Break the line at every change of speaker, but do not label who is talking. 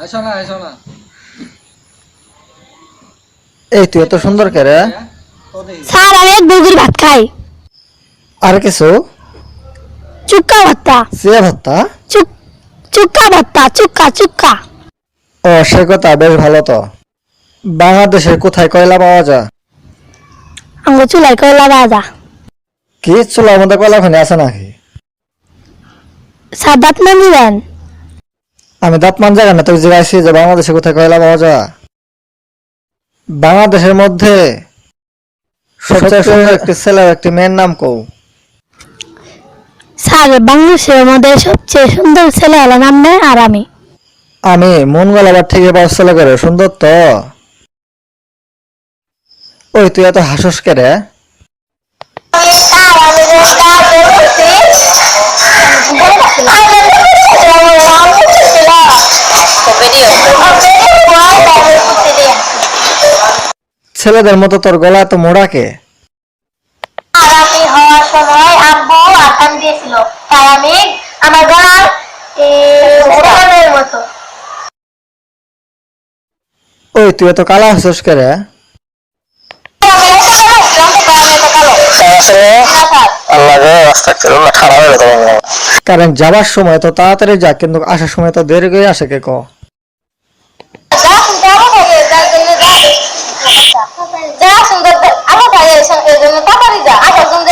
আইসো না
এই তুই এত সুন্দর কে রে?
স্যার আমি এক বগুড়ি ভাত খাই।
আর কিছু?
চুক্কা ভর্তা।
সিয়া ভর্তা?
চুক্কা ভর্তা, চুক্কা চুক্কা।
ও সে কথা, বেশ ভালো তো। বাংলাদেশের কোথায় কয়লা পাওয়া যায়?
আমার চুলাই কয়লা ভাজা।
কি চুলার মধ্যে কয়লা খনি আছে নাকি?
স্যার দাঁত মান দিবেন?
আমি দাঁত মান জায়গা না, তুই জিজ্ঞাসি যে বাংলাদেশে কোথায় কয়লা পাওয়া যায়। বাংলাদেশের মধ্যে সবচেয়ে সুন্দর একটি ছেলের একটি মেয়ের নাম কও।
স্যার বাংলাদেশের মধ্যে সবচেয়ে সুন্দর ছেলে হলো নাম নেই আর আমি।
আমি মন গলাবার থেকে পাওয়া ছেলে করে সুন্দর তো। ওই তুই এত হাসস কে রে? ছেলেদের মতো তোর গলা এত মোড়া কে?
আমি হওয়ার সময় আব্বু আকাম দিয়েছিল, তাই আমি আমার গলার মতো।
ওই তুই এত কালা হাসস কে রে? কারণ যাবার সময় তো তাড়াতাড়ি যা, কিন্তু আসার সময় তো দেরি করে আসে কে ক?
যা সুন্দর আমার ভাই এর জন্য তাড়াতাড়ি যা, আসার জন্য